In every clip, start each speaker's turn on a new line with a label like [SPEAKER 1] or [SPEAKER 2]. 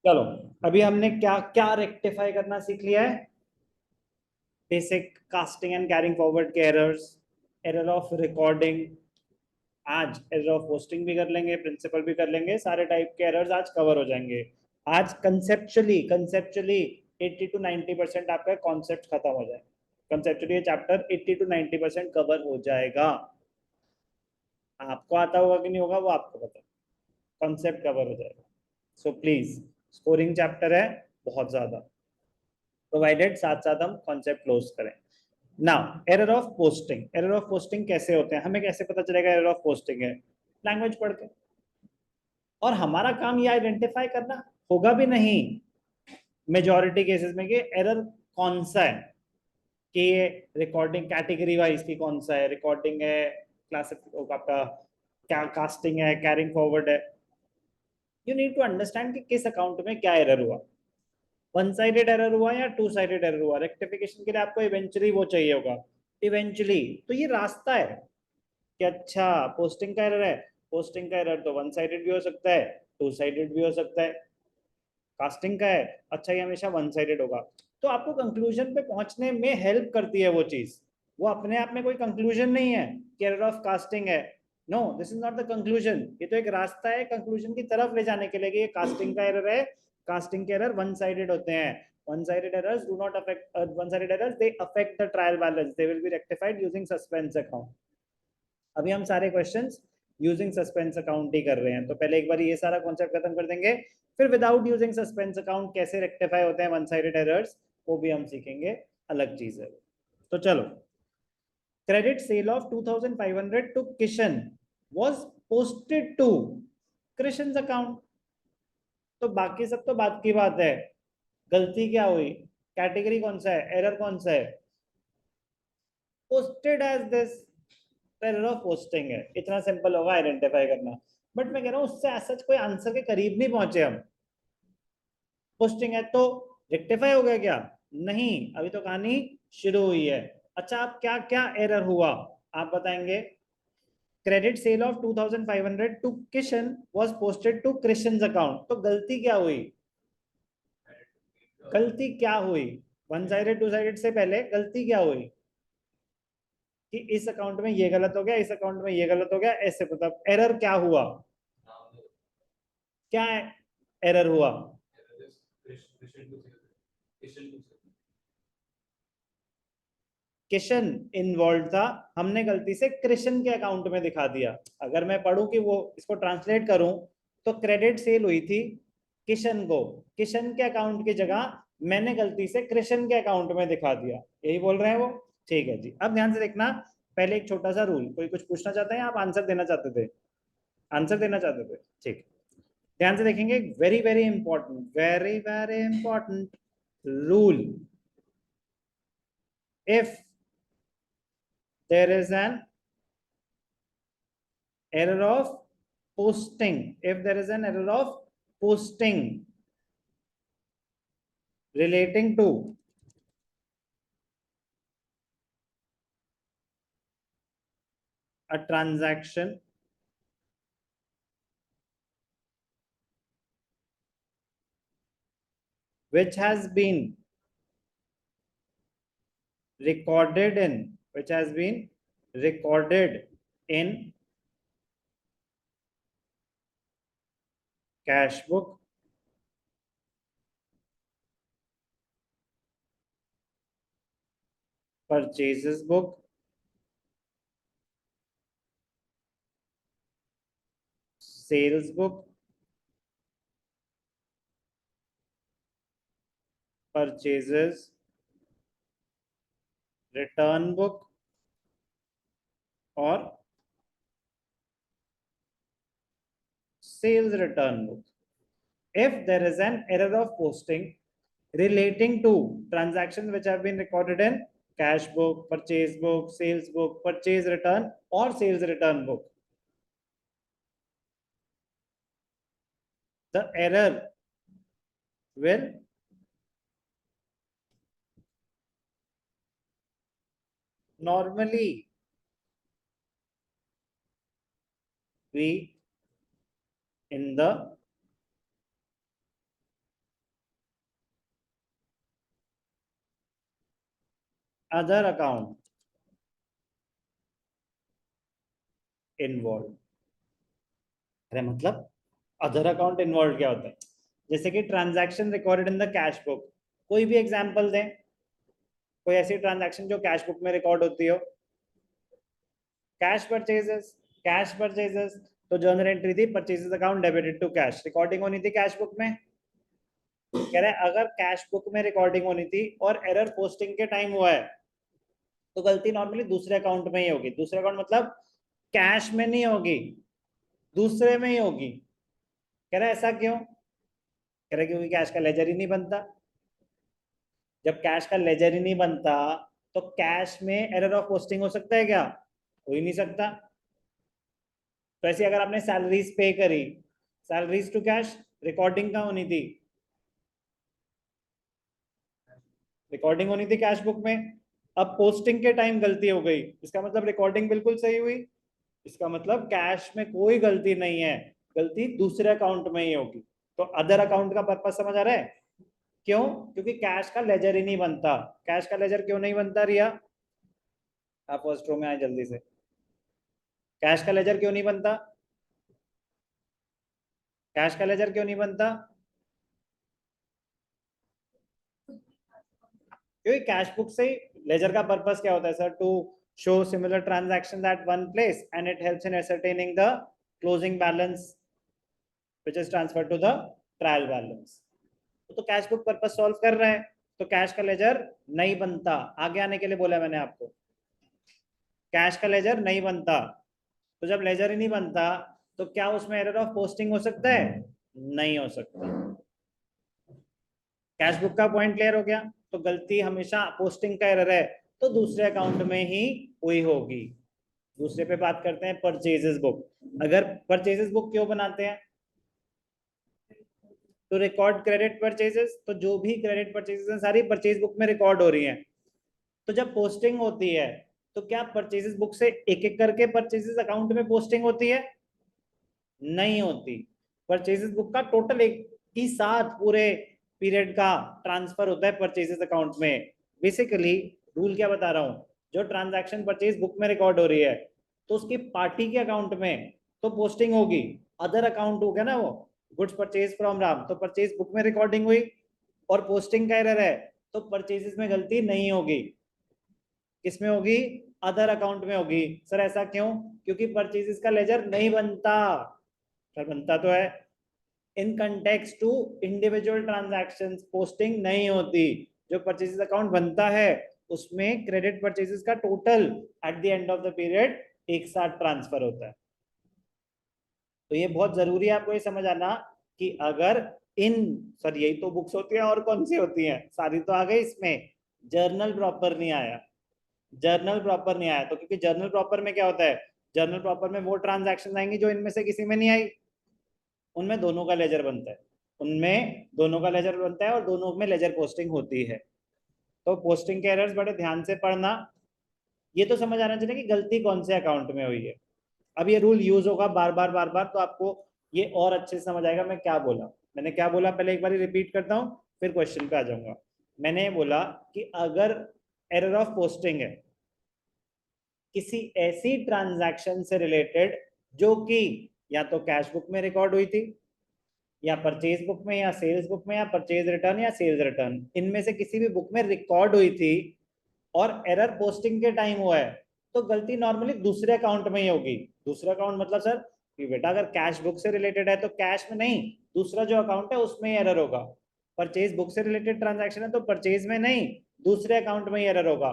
[SPEAKER 1] चलो, अभी हमने क्या क्या रेक्टिफाई करना सीख लिया है। Basic casting and carrying forward के एरर्स, एरर ऑफ रिकॉर्डिंग, आज एरर ऑफ पोस्टिंग भी कर लेंगे, प्रिंसिपल भी कर लेंगे, सारे टाइप के एरर्स आज कवर हो जाएंगे। आज कंसेप्चुअली कंसेप्चुअली 80 to 90% आपका कॉन्सेप्ट खत्म हो जाए। कंसेप्चुअली ये चैप्टर 80 to 90% कवर हो जाएगा। आपको आता होगा कि नहीं होगा वो आपको पता है, कॉन्सेप्ट कवर हो जाएगा। सो प्लीज, स्कोरिंग चैप्टर है बहुत ज्यादा, प्रोवाइडेड साथ साथ हम कॉन्सेप्ट क्लोज करें। Now error of posting, error of posting कैसे होते हैं, हमें कैसे पता चलेगा एरर ऑफ पोस्टिंग है? लैंग्वेज पढ़ के। और हमारा काम ये आइडेंटिफाई करना होगा भी नहीं मेजॉरिटी केसेस में कि एरर कौन सा है, कि ये रिकॉर्डिंग कैटेगरी वाइज की कौन सा है, रिकॉर्डिंग है, क्लासिक आपका क्या, कास्टिंग है, कैरिंग फॉरवर्ड है। यू नीड टू अंडरस्टैंड कि किस अकाउंट में क्या एरर हुआ, वन साइडेड एरर हुआ या टू साइडेड एरर हुआ। रेक्टिफिकेशन के लिए आपको इवेंचुअली वो चाहिए होगा, इवेंचुअली। तो ये रास्ता है कि अच्छा पोस्टिंग का एरर है, पोस्टिंग का एरर तो वन साइडेड भी हो सकता है, टू साइडेड भी हो सकता है। कास्टिंग का है, अच्छा ये हमेशा वन साइडेड होगा। तो आपको कंक्लूजन पे पहुंचने में हेल्प करती है वो चीज। वो अपने आप में कोई कंक्लूजन नहीं है कि एरर ऑफ कास्टिंग है। No, this is not the conclusion. ये तो एक रास्ता है कंक्लूजन की तरफ ले जाने के लिए कि ये कास्टिंग का एरर है। कास्टिंग के एरर वन साइडेड होते हैं। One sided errors do not affect, one sided errors they affect the trial balance, they will be rectified using suspense account. अभी हम सारे क्वेश्चंस यूजिंग सस्पेंस अकाउंट ही कर रहे हैं, तो पहले एक बार ये सारा कॉन्सेप्ट खत्म कर देंगे, फिर विदाउट यूजिंग सस्पेंस अकाउंट कैसे रेक्टिफाई होते हैं वन साइडेड एरर्स, वो भी हम सीखेंगे, अलग चीज है। तो चलो, credit sale of 2500 to Kishan was posted to Krishna account. तो बाकी सब तो बात की बात है, गलती क्या हुई, कैटेगरी कौन सा है, एरर कौन सा है, posted as this, error of posting है। इतना सिंपल होगा आइडेंटिफाई करना। बट मैं कह रहा हूं उससे सच कोई आंसर के करीब नहीं पहुंचे हम। पोस्टिंग है तो रेक्टिफाई हो गया क्या? नहीं, अभी तो कहानी शुरू हुई है। अच्छा, आप क्या क्या एरर हुआ आप बताएंगे। Credit sale of 2500 to Kishan was posted to Krishna account, तो गलती क्या हुई, गलती क्या हुई, वन साइडेड टू साइडेड से पहले गलती क्या हुई कि इस अकाउंट में ये गलत हो गया, इस अकाउंट में ये गलत हो गया, ऐसे मतलब एरर क्या हुआ, क्या एरर हुआ। किशन इन्वॉल्व था, हमने गलती से कृष्ण के अकाउंट में दिखा दिया। अगर मैं पढ़ूं कि वो इसको ट्रांसलेट करूं, तो क्रेडिट सेल हुई थी किशन को, किशन के अकाउंट की जगह मैंने गलती से कृष्ण के अकाउंट में दिखा दिया, यही बोल रहे हैं वो। ठीक है जी, अब ध्यान से देखना। पहले एक छोटा सा रूल, कोई कुछ पूछना चाहता है या आप आंसर देना चाहते थे? आंसर देना चाहते थे, ठीक। ध्यान से देखेंगे, very very important, very very important rule. If there is an error of posting, if there is an error of posting relating to a transaction which has been recorded in, which has been recorded in cash book, purchases book, sales book, purchases return book, or sales return book. If there is an error of posting relating to transactions which have been recorded in cash book, purchase book, sales book, purchase return, or sales return book, the error will normally be in the other account involve. अरे मतलब other account involve क्या होता है? जैसे कि transaction recorded in the cash book, कोई भी example दें, कोई ऐसी ट्रांजैक्शन जो कैश बुक में रिकॉर्ड होती हो। कैश परचेजेस, कैश परचेजेस, तो जर्नल एंट्री थी purchases account debited to cash, recording होनी थी कैश बुक में। कह रहे हैं अगर कैश बुक में रिकॉर्डिंग होनी थी और एरर पोस्टिंग के टाइम हुआ है तो गलती नॉर्मली दूसरे अकाउंट में ही होगी। दूसरे अकाउंट मतलब कैश में नहीं होगी, दूसरे में ही होगी। कह रहा है ऐसा क्यों? कह रहा है क्योंकि कैश का लेजर ही नहीं बनता। जब कैश का लेजर ही नहीं बनता तो कैश में एरर ऑफ पोस्टिंग हो सकता है क्या? हो ही नहीं सकता। तो ऐसे अगर आपने सैलरीज पे करी, सैलरीज टू कैश, रिकॉर्डिंग कहाँ होनी थी? रिकॉर्डिंग होनी थी कैश बुक में। अब पोस्टिंग के टाइम गलती हो गई, इसका मतलब रिकॉर्डिंग बिल्कुल सही हुई। इसका मतलब कैश में कोई गलती नहीं है, गलती दूसरे अकाउंट में ही होगी। तो अदर अकाउंट का पर्पस समझ आ रहा है? क्यों? क्योंकि कैश का लेजर ही नहीं बनता। कैश का लेजर क्यों नहीं बनता रिया? आप फर्स्ट रो में आए जल्दी से। कैश का लेजर क्यों नहीं बनता? कैश का लेजर क्यों नहीं बनता? क्योंकि कैश बुक से लेजर का पर्पस क्या होता है sir? To show similar transaction at one place and it helps in ascertaining the closing balance which is transferred to the trial balance. तो कैश बुक पर्पस सॉल्व कर रहे हैं, तो कैश का लेजर नहीं बनता। आगे आने के लिए बोला मैंने आपको, कैश का लेजर नहीं बनता। तो जब लेजर ही नहीं बनता तो क्या उसमें एरर ऑफ पोस्टिंग हो सकता है? नहीं हो सकता। कैश बुक का पॉइंट क्लियर हो गया? तो गलती हमेशा पोस्टिंग का एरर है तो दूसरे अकाउंट में ही हुई होगी। दूसरे पे बात करते हैं, परचेजेस बुक। अगर परचेजेस बुक क्यों बनाते हैं? तो रिकॉर्ड क्रेडिट परचेजेस, तो जो भी क्रेडिट परचेजेस हैं सारी परचेज बुक में रिकॉर्ड हो रही हैं। तो जब पोस्टिंग होती है तो क्या परचेजेस बुक से एक एक करके परचेजेस अकाउंट में पोस्टिंग होती है? नहीं होती। परचेजेस बुक का टोटल एक ही साथ पूरे पीरियड का ट्रांसफर होता है परचेजेस अकाउंट में। बेसिकली रूल क्या बता रहा हूं, जो ट्रांजैक्शन परचेज बुक में रिकॉर्ड हो रही है तो उसकी पार्टी के अकाउंट में तो पोस्टिंग होगी। अदर अकाउंट हो गया ना वो, गुड्स परचेज फ्रॉम राम, तो परचेज बुक में रिकॉर्डिंग हुई और पोस्टिंग का एरर है तो परचेजेस में गलती नहीं होगी। किसमें होगी? अदर अकाउंट में होगी। सर ऐसा क्यों? क्योंकि परचेजेस का लेजर नहीं बनता। सर बनता तो है। In context to individual transactions posting नहीं होती। जो परचेजेस अकाउंट बनता है उसमें क्रेडिट परचेजेस का total at the end of the period एक साथ ट्रांसफर होता है। तो ये बहुत जरूरी है आपको ये समझ आना कि अगर इन, सर यही तो बुक्स होती है और कौन सी होती हैं? सारी तो आ गई, इसमें जर्नल प्रॉपर नहीं आया। जर्नल प्रॉपर नहीं आया तो क्योंकि जर्नल प्रॉपर में क्या होता है, जर्नल प्रॉपर में वो ट्रांजैक्शन आएंगी जो इनमें से किसी में नहीं आई। उनमें दोनों का लेजर बनता है, उनमें दोनों का लेजर बनता है और दोनों में लेजर पोस्टिंग होती है। तो पोस्टिंग के एरर्स बड़े ध्यान से पढ़ना। ये तो समझ आना चाहिए कि गलती कौन से अकाउंट में हुई है। अब ये रूल यूज होगा बार बार बार बार तो आपको ये और अच्छे से समझ आएगा मैं क्या बोला। मैंने क्या बोला पहले एक बार रिपीट करता हूँ, फिर क्वेश्चन पे आ जाऊंगा। मैंने बोला कि अगर एरर ऑफ पोस्टिंग है किसी ऐसी ट्रांजैक्शन से रिलेटेड जो कि या तो कैश बुक में रिकॉर्ड हुई थी या परचेज बुक में या सेल्स बुक में या परचेज रिटर्न या सेल्स रिटर्न, इनमें से किसी भी बुक में रिकॉर्ड हुई थी और एरर पोस्टिंग के टाइम हुआ है तो गलती नॉर्मली दूसरे अकाउंट में ही होगी। दूसरा अकाउंट मतलब सर कि बेटा अगर कैश बुक से रिलेटेड है तो कैश में नहीं, दूसरा जो अकाउंट है उसमें ही एरर होगा। परचेज बुक से रिलेटेड ट्रांजैक्शन है तो परचेज में नहीं, दूसरे अकाउंट में ही एरर होगा।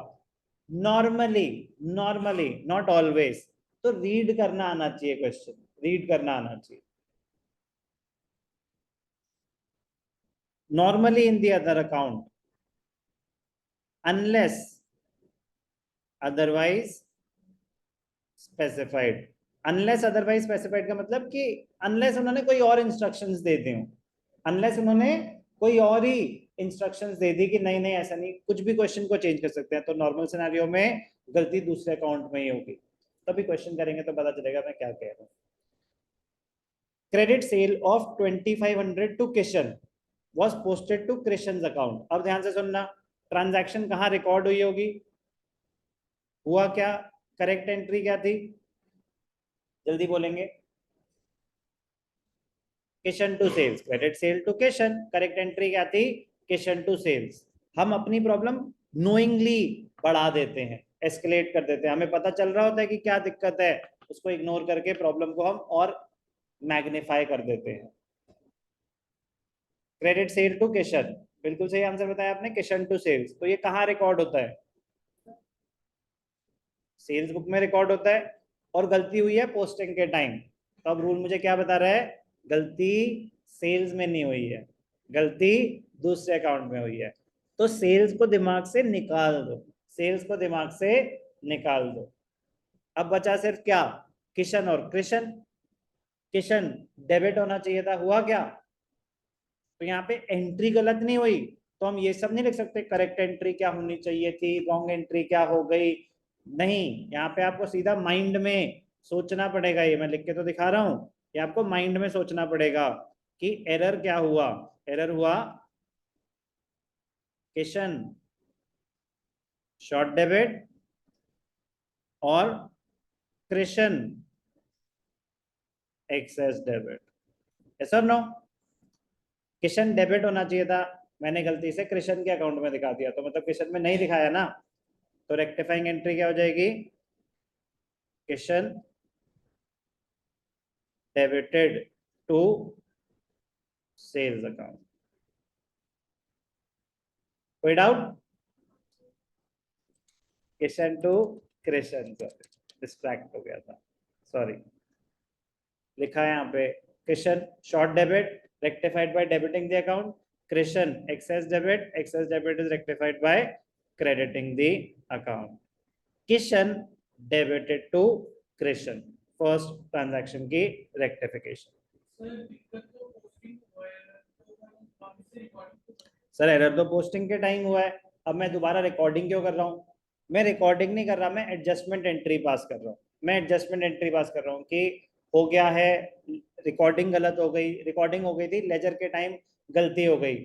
[SPEAKER 1] Normally, normally not always. तो रीड करना आना चाहिए, क्वेश्चन रीड करना आना चाहिए। normally in the other account unless otherwise specified। unless otherwise specified का मतलब कि unless उन्होंने कोई और इंस्ट्रक्शंस दे दी हो, unless उन्होंने कोई और ही इंस्ट्रक्शंस दे दी कि नहीं नहीं ऐसा नहीं, कुछ भी क्वेश्चन को चेंज कर सकते हैं तो नॉर्मल सिनेरियो में गलती दूसरे अकाउंट में ही होगी। तभी क्वेश्चन करेंगे तो पता चलेगा मैं क्या कह रहा हूँ। Credit sale of 2500 to Kishan was posted to Krishan's account। अब ध्यान से सुनना, ट्रांजैक्शन कहाँ रिकॉर्ड हुई होगी? हुआ क्या? करेक्ट एंट्री क्या थी? जल्दी बोलेंगे। Kishan to sales, credit sale to Kishan. Correct entry क्या थी? Kishan to sales. हम अपनी प्रॉब्लम नोइंगली बढ़ा देते हैं, एस्केलेट कर देते हैं। हमें पता चल रहा होता है कि क्या दिक्कत है, उसको इग्नोर करके प्रॉब्लम को हम और मैग्नीफाई कर देते हैं। क्रेडिट सेल टू किशन, बिल्कुल सही आंसर बताया आपने, किशन टू सेल्स। तो ये कहाँ रिकॉर्ड होता है? सेल्स बुक में रिकॉर्ड होता है। और गलती हुई है पोस्टिंग के टाइम, तो अब रूल मुझे क्या बता रहा है? गलती सेल्स में नहीं हुई है, गलती दूसरे अकाउंट में हुई है। तो सेल्स को दिमाग से निकाल दो, सेल्स को दिमाग से निकाल दो। अब बचा सिर्फ क्या? किशन और कृष्ण। किशन डेबिट होना चाहिए था, हुआ क्या? तो यहाँ पे एंट्री गलत नहीं हुई, तो हम ये सब नहीं लिख सकते करेक्ट एंट्री क्या होनी चाहिए थी, रॉन्ग एंट्री क्या हो गई। नहीं, यहाँ पे आपको सीधा माइंड में सोचना पड़ेगा। ये मैं लिख के तो दिखा रहा हूँ, ये आपको माइंड में सोचना पड़ेगा कि एरर क्या हुआ। एरर हुआ किशन शॉर्ट डेबिट और कृष्ण एक्सेस डेबिट। यस और नो? किशन डेबिट होना चाहिए था, मैंने गलती से कृष्ण के अकाउंट में दिखा दिया, तो मतलब किशन में नहीं दिखाया ना, तो रेक्टिफाइंग एंट्री क्या हो जाएगी? Kishan debited to sales account. कोई doubt? Kishan to Krishna, sorry distract हो गया था, सॉरी। लिखा है यहाँ पे Krishna short debit rectified by debiting the account, Krishna excess debit is rectified by crediting the account. Kishan debited to Krishna, first transaction की रेक्टिफिकेशन। सर एरर तो पोस्टिंग के टाइम हुआ है, अब मैं दोबारा रिकॉर्डिंग क्यों कर रहा हूँ? मैं रिकॉर्डिंग नहीं कर रहा, मैं एडजस्टमेंट एंट्री पास कर रहा हूँ। मैं एडजस्टमेंट एंट्री पास कर रहा हूँ कि हो गया है, रिकॉर्डिंग गलत हो गई, रिकॉर्डिंग हो गई थी, लेजर के टाइम गलती हो गई,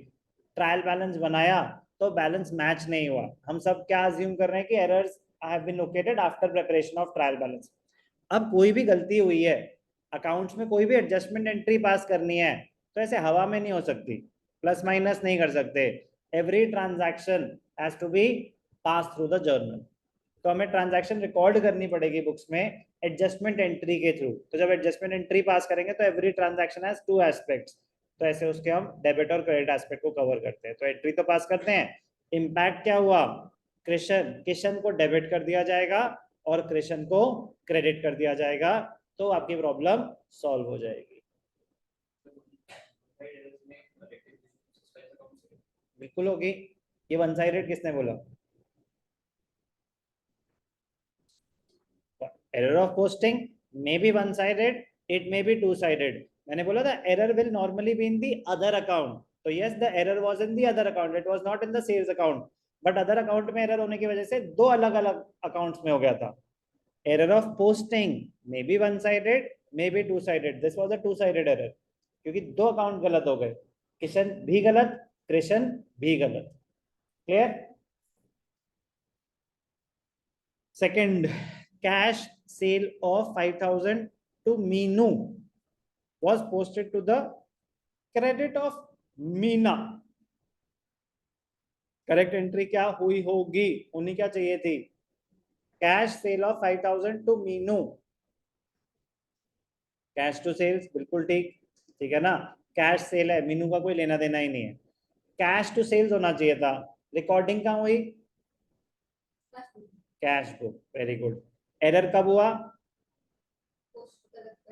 [SPEAKER 1] ट्रायल बैलेंस बनाया तो बैलेंस मैच नहीं हुआ। हम सब क्या अज्यूम कर रहे हैं कि errors have been located after preparation of trial balance. अब कोई भी गलती हुई है अकाउंट्स में, कोई भी एडजस्टमेंट एंट्री पास करनी है, तो ऐसे हवा में नहीं हो सकती, प्लस माइनस नहीं कर सकते। Every transaction has to be pass through the journal. तो हमें ट्रांजैक्शन रिकॉर्ड करनी पड़ेगी बुक्स में एडजस्टमेंट एंट्री के थ्रू। तो जब एडजस्टमेंट एंट्री पास करेंगे तो every transaction has two aspects, तो ऐसे उसके हम डेबिट और क्रेडिट एस्पेक्ट को कवर करते हैं। तो एंट्री तो पास करते हैं, इम्पैक्ट क्या हुआ? कृष्ण किशन को डेबिट कर दिया जाएगा और कृष्ण को क्रेडिट कर दिया जाएगा, तो आपकी प्रॉब्लम सॉल्व हो जाएगी। बिल्कुल होगी। ये वन साइडेड किसने बोला? Error of posting may be one sided, it may be two sided. मैंने बोला था error will normally be in the other account, तो yes the error was in the other account, it was not in the sales account. But other account में error होने की वजह से दो अलग अलग अकाउंट्स में हो गया था। Error of posting may be one sided, may be two sided, this was a two sided error, क्योंकि दो अकाउंट गलत हो गए, किशन भी गलत, कृष्ण भी गलत। Clear? Second, cash sale of 5000 to Meenu was posted to the credit of Meena. Correct entry क्या हुई होगी? उन्हें क्या चाहिए थी? Cash sale of 5000 to Meenu, cash to sales, बिल्कुल ठीक, ठीक है ना? कैश सेल है, मीनू का कोई लेना देना ही नहीं है, कैश टू सेल्स होना चाहिए था। रिकॉर्डिंग कहाँ हुई? Cash book, very good. Error कब हुआ?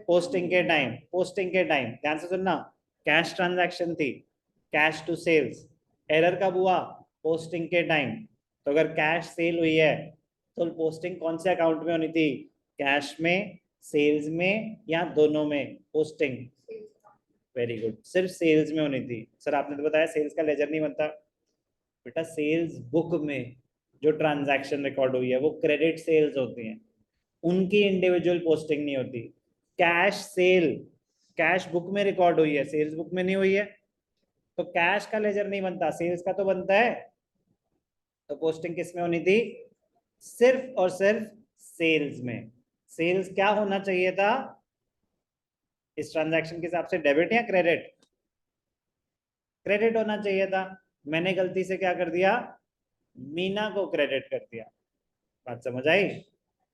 [SPEAKER 1] पोस्टिंग के टाइम, पोस्टिंग के टाइम, ध्यान से सुनना, कैश ट्रांजैक्शन थी, कैश टू सेल्स। एरर कब हुआ? पोस्टिंग के टाइम। तो अगर कैश सेल हुई है तो पोस्टिंग कौन से अकाउंट में होनी थी? कैश में, सेल्स में, या दोनों में? पोस्टिंग, वेरी गुड, सिर्फ सेल्स में होनी थी। सर आपने तो बताया सेल्स का लेजर नहीं बनता। बेटा सेल्स बुक में जो ट्रांजैक्शन रिकॉर्ड हुई है वो क्रेडिट सेल्स होती हैं, उनकी इंडिविजुअल पोस्टिंग नहीं होती। कैश सेल कैश बुक में रिकॉर्ड हुई है, सेल्स बुक में नहीं हुई है, तो कैश का लेजर नहीं बनता, सेल्स का तो बनता है। तो पोस्टिंग किस में होनी थी? सिर्फ और सिर्फ सेल्स में। सेल्स क्या होना चाहिए था इस ट्रांजैक्शन के हिसाब से, डेबिट या क्रेडिट? क्रेडिट होना चाहिए था। मैंने गलती से क्या कर दिया, मीना को क्रेडिट कर दिया। बात समझ आई?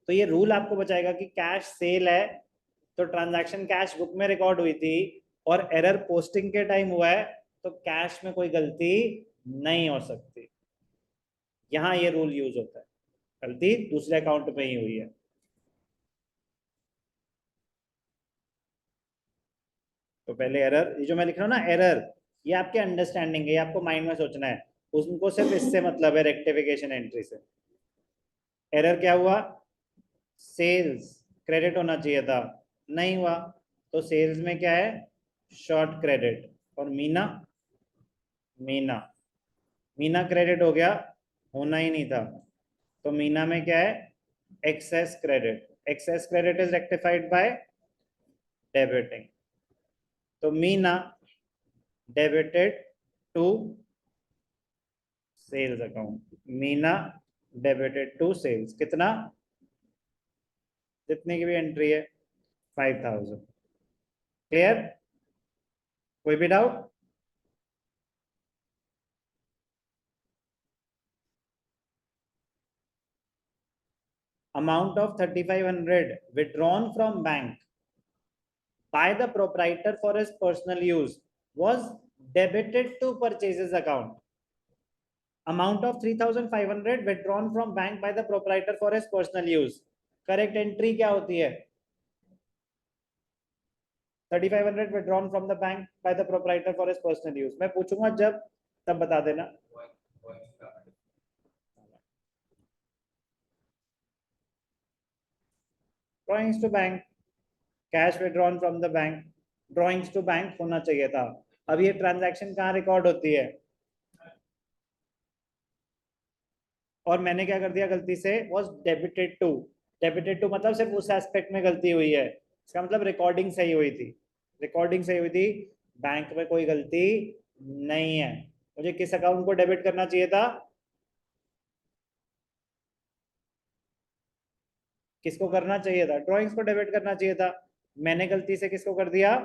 [SPEAKER 1] तो ये रूल आपको बचाएगा कि कैश सेल है तो ट्रांजैक्शन कैश बुक में रिकॉर्ड हुई थी और एरर पोस्टिंग के टाइम हुआ है तो कैश में कोई गलती नहीं हो सकती। यहां ये रूल यूज होता है। गलती दूसरे अकाउंट में ही हुई है। तो पहले एरर, ये जो मैं लिख रहा हूँ ना एरर, ये आपके अंडरस्टैंडिंग है, ये आपको माइंड में सोचना है। उनको सिर्फ इससे मतलब है, रेक्टिफिकेशन एंट्री से। एरर क्या हुआ, सेल्स क्रेडिट होना चाहिए था, नहीं हुआ। तो सेल्स में क्या है, शॉर्ट क्रेडिट। और मीना, मीना मीना क्रेडिट हो गया, होना ही नहीं था। तो मीना में क्या है, excess credit. Excess credit is rectified by debiting. तो Meena debited to sales account. Meena debited to sales, कितना, जितने की भी एंट्री है 5000। क्लियर? कोई भी doubt? amount of 3500 withdrawn from bank by the proprietor for his personal use was debited to purchases account. Amount of 3500 withdrawn from bank by the proprietor for his personal use, correct entry क्या होती है? 3500 withdrawn from the bank by the proprietor for his personal use। मैं पूछूंगा जब, तब बता देना। Drawings to bank, cash withdrawn from the bank, drawings to bank होना चाहिए था। अब ये ट्रांजैक्शन कहाँ रिकॉर्ड होती है, और मैंने क्या कर दिया गलती से, was debited to. Debited to मतलब सिर्फ उस एस्पेक्ट में गलती हुई है, इसका मतलब रिकॉर्डिंग सही हुई थी। रिकॉर्डिंग सही हुई थी, बैंक में कोई गलती नहीं है। मुझे किस अकाउंट को डेबिट करना चाहिए था, किसको करना चाहिए था, ड्रॉइंग्स को डेबिट करना चाहिए था। मैंने गलती से किसको कर दिया,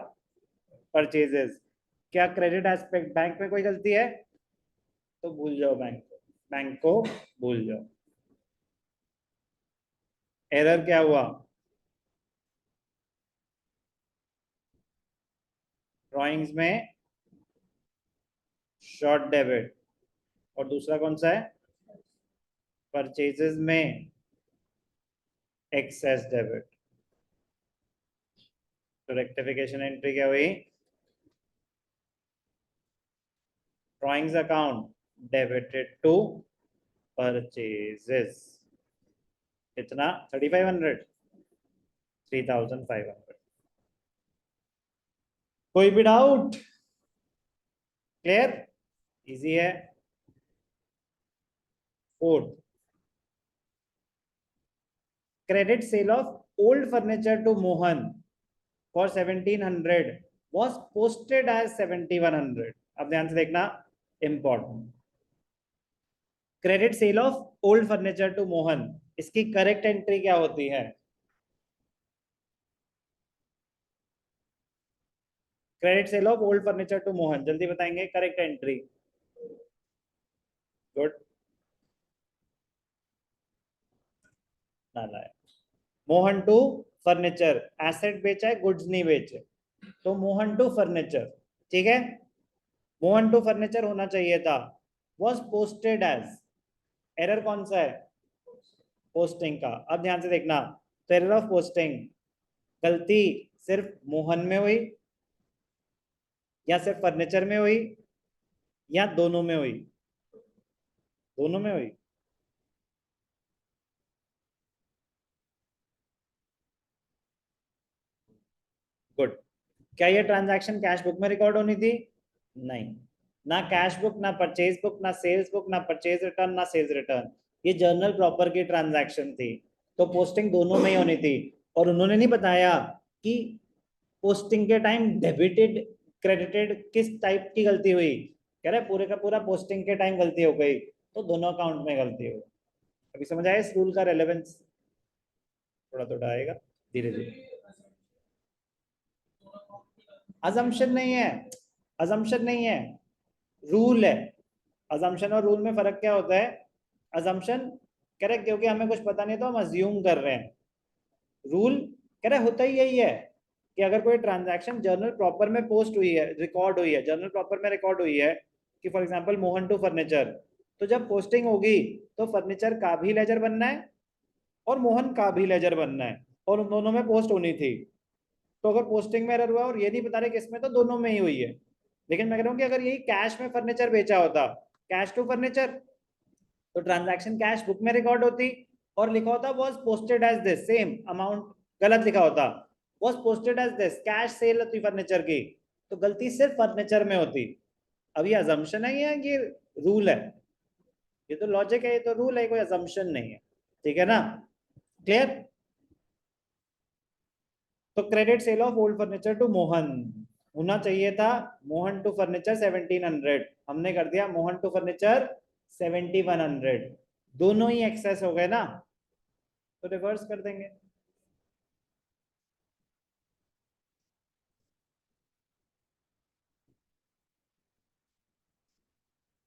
[SPEAKER 1] परचेजेस। क्या क्रेडिट एस्पेक्ट बैंक में कोई गलती है, तो भूल जाओ बैंक को, बैंक को भूल जाओ। एरर क्या हुआ, ड्रॉइंग्स में शॉर्ट डेबिट, और दूसरा कौन सा है, परचेजेस में एक्सेस डेबिट। तो रेक्टिफिकेशन एंट्री क्या हुई, drawings account debited to purchases. कितना, 3500, 3500। कोई भी डाउट? क्लियर? इजी है। Fourth, credit sale of old furniture to Mohan for 1700 was posted as 7100। अब ध्यान से देखना, important. Credit sale of old furniture to Mohan, इसकी करेक्ट एंट्री क्या होती है, credit sale of old furniture to Mohan, जल्दी बताएंगे करेक्ट एंट्री। गुड, नाला है। मोहन टू फर्नीचर, एसेट बेचा है, गुड्स नहीं बेचे, तो मोहन टू फर्नीचर। ठीक है, मोहन टू फर्नीचर होना चाहिए था, वॉज पोस्टेड एज। एरर कौन सा है, पोस्टिंग का। अब ध्यान से देखना, तो एरर ऑफ पोस्टिंग, गलती सिर्फ मोहन में हुई, या सिर्फ फर्नीचर में हुई, या दोनों में हुई, दोनों में हुई। गुड। क्या ये ट्रांजैक्शन कैश बुक में रिकॉर्ड होनी थी, नहीं। ना कैश बुक, ना परचेज बुक, ना सेल्स बुक, ना परचेज रिटर्न, ना सेल्स रिटर्न। ये जर्नल प्रॉपर की ट्रांजैक्शन थी, तो पोस्टिंग दोनों में ही होनी थी। और उन्होंने नहीं बताया कि पोस्टिंग के टाइम डेबिटेड क्रेडिटेड किस टाइप की गलती हुई, कह रहे पूरे का पूरा पोस्टिंग के टाइम गलती हो गई, तो दोनों अकाउंट में गलती हुई। अभी समझ आया इस रूल का रेलेवेंस? थोड़ा थोड़ा आएगा धीरे धीरे। अजम्पशन नहीं है, अजम्पशन नहीं है, रूल है। अजम्पशन और रूल में फर्क क्या होता है? अजम्पशन कह रहे क्योंकि हमें कुछ पता नहीं तो हम अज्यूम कर रहे हैं। रूल कह रहे होता ही यही है कि अगर कोई ट्रांजैक्शन जर्नल प्रॉपर में पोस्ट हुई है, रिकॉर्ड हुई है, जर्नल प्रॉपर में रिकॉर्ड हुई है कि for example Mohan to furniture, तो जब पोस्टिंग होगी तो फर्नीचर का भी लेजर बनना है और मोहन का भी लेजर बनना है और उन दोनों में पोस्ट होनी थी। तो अगर पोस्टिंग में एरर हुआ और ये नहीं बता रहे किसमें, तो दोनों में ही हुई है। लेकिन मैं कह रहा हूँ कि अगर यही कैश में फर्नीचर बेचा होता, कैश टू फर्नीचर, तो ट्रांजैक्शन कैश बुक में रिकॉर्ड होती और लिखा होता was posted as this, same amount गलत लिखा होता, was posted as this, cash sale होती फर्नीचर की, तो गलती सिर्फ फर्नीचर में होती। अब ये अजम्पशन है या ये रूल है? ये तो लॉजिक है, ये तो रूल है, कोई अजम्पशन नहीं है। ठीक है ना? क्लियर? तो credit sale of old furniture to Mohan होना चाहिए था मोहन टू फर्नीचर 1700, हमने कर दिया मोहन टू फर्नीचर 7100। दोनों ही एक्सेस हो गए ना, तो रिवर्स कर देंगे।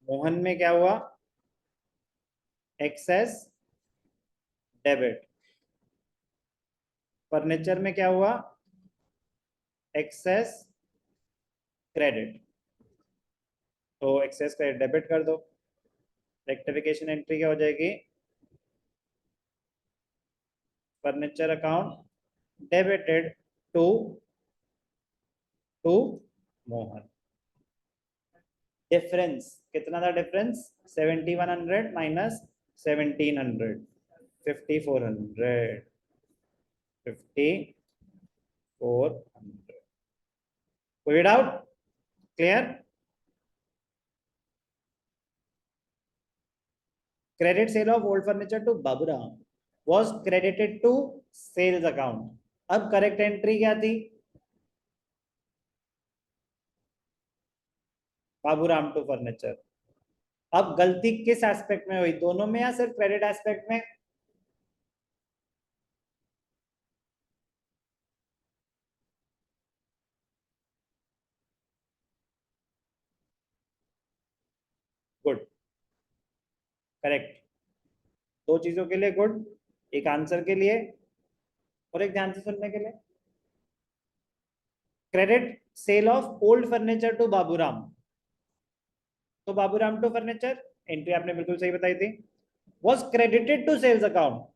[SPEAKER 1] मोहन में क्या हुआ? Excess debit. फर्नीचर में क्या हुआ? Excess credit. तो एक्सेस क्रेडिट डेबिट कर दो, रेक्टिफिकेशन एंट्री क्या हो जाएगी? Furniture account debited to to Mohan. Difference कितना था? Difference 7100 minus 1700, 5400, 5400। कोई doubt? Clear? Credit sale of old furniture to Baburam was credited to sales account। अब करेक्ट एंट्री क्या थी? Baburam to furniture. अब गलती किस एस्पेक्ट में हुई, दोनों में या सिर्फ क्रेडिट एस्पेक्ट में? Good, correct. दो चीजों के लिए गुड, एक आंसर के लिए और एक ध्यान से सुनने के लिए। Credit sale of old furniture to Baburam, तो बाबूराम टू फर्नीचर एंट्री आपने बिल्कुल सही बताई थी, was credited to sales account.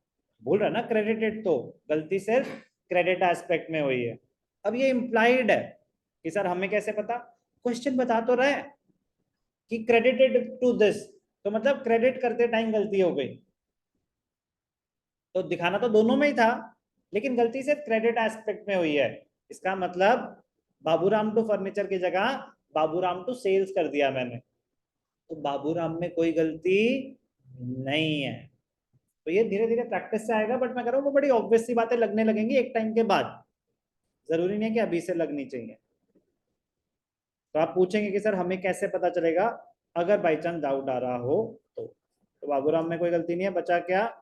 [SPEAKER 1] बोल रहा ना क्रेडिटेड, तो गलती सिर्फ क्रेडिट एस्पेक्ट में हुई है। अब ये इंप्लाइड है कि सर हमें कैसे पता? क्वेश्चन बता तो रहा है कि क्रेडिटेड टू दिस, तो मतलब क्रेडिट करते टाइम गलती हो गई। तो दिखाना तो दोनों में ही था, लेकिन गलती सिर्फ क्रेडिट एस्पेक्ट में हुई है। इसका मतलब बाबूराम टू फर्नीचर की जगह बाबूराम टू सेल्स कर दिया मैंने, तो बाबूराम में कोई गलती नहीं है। तो ये धीरे धीरे प्रैक्टिस से आएगा, बट मैं कह रहा हूँ वो बड़ी ऑब्वियस सी बातें लगने लगेंगी एक टाइम के बाद, जरूरी नहीं है कि अभी से लगनी चाहिए। तो आप पूछेंगे कि सर हमें कैसे पता चलेगा, अगर बाई चांस डाउट आ रहा हो तो बाबूराम में कोई गलती नहीं है, बचा क्या?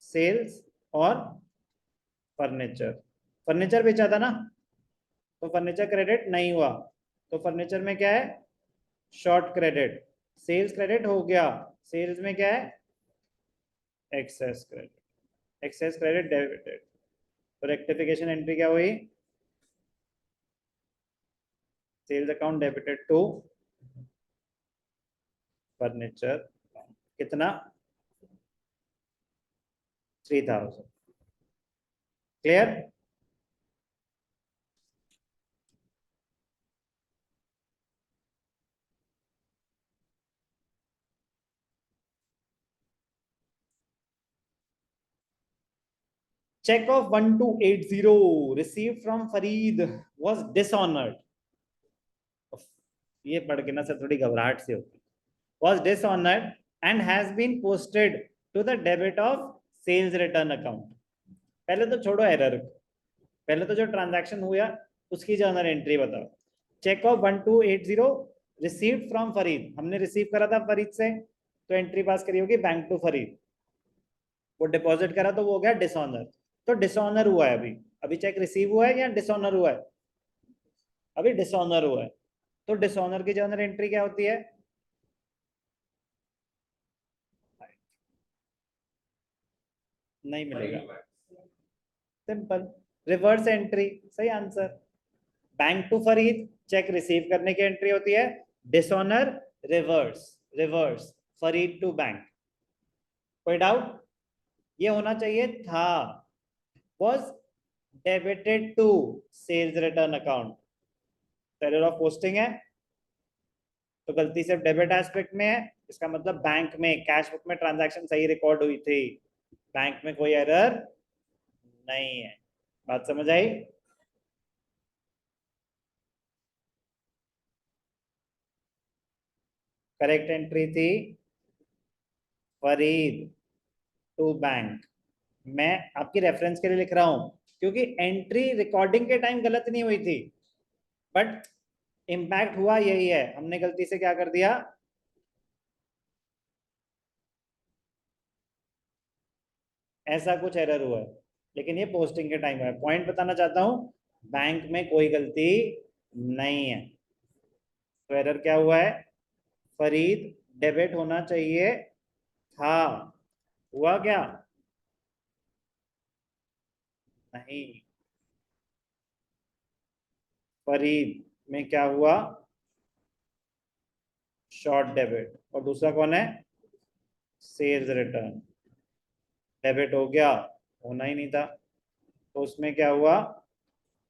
[SPEAKER 1] सेल्स और फर्नीचर। फर्नीचर बेचा था ना, तो फर्नीचर क्रेडिट नहीं हुआ, तो फर्नीचर में क्या है? Short credit. सेल्स क्रेडिट हो गया, सेल्स में क्या है? Excess credit. Excess credit debited, तो रेक्टिफिकेशन एंट्री क्या हुई? Sales account debited to furniture. कितना? 3000। Clear? check of 1280 received from Farid was dishonored। ये पढ़ के ना सर थोड़ी घबराहट से होती। was dishonored and has been posted to the debit of sales return account। पहले तो छोड़ो एरर, पहले तो जो ट्रांजैक्शन हुआ उसकी जर्नल एंट्री बताओ। Cheque of 1280 received from Farid, हमने रिसीव करा था फरीद से, तो एंट्री पास करी होगी बैंक टू फरीद। वो डिपॉजिट करा तो वो हो गया डिसऑनर। तो डिसऑनर हुआ है अभी, अभी चेक रिसीव हुआ है या डिसऑनर हुआ है? अभी डिसऑनर हुआ है। तो डिसऑनर की जर्नल एंट्री क्या होती है? नहीं मिलेगा, सिंपल, रिवर्स एंट्री, सही answer. Bank to Farid, cheque receive करने की एंट्री होती है dishonour, reverse, reverse Farid to bank. कोई डाउट? ये होना चाहिए था, was debited to sales return account। Seller of posting है तो गलती से डेबिट एस्पेक्ट में है, इसका मतलब बैंक में कैश बुक में ट्रांजैक्शन सही रिकॉर्ड हुई थी, बैंक में कोई एरर नहीं है। बात समझ आई? करेक्ट एंट्री थी फरीद टू बैंक। मैं आपकी रेफरेंस के लिए लिख रहा हूं क्योंकि एंट्री रिकॉर्डिंग के टाइम गलत नहीं हुई थी, बट इम्पैक्ट हुआ यही है, हमने गलती से क्या कर दिया, ऐसा कुछ एरर हुआ है, लेकिन ये पोस्टिंग के टाइम हुआ है। पॉइंट बताना चाहता हूं, बैंक में कोई गलती नहीं है। तो एरर क्या हुआ है, फरीद डेबिट होना चाहिए था, हुआ क्या? नहीं, फरीद में क्या हुआ, शॉर्ट डेबिट। और दूसरा कौन है, सेल्स रिटर्न, डेबिट हो गया, होना ही नहीं था, तो उसमें क्या हुआ,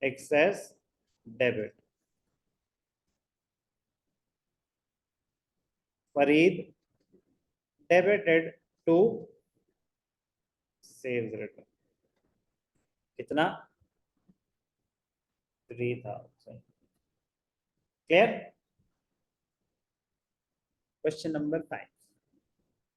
[SPEAKER 1] excess debit. Farid debited to sales return, कितना, 3000। क्लियर? Question number 5।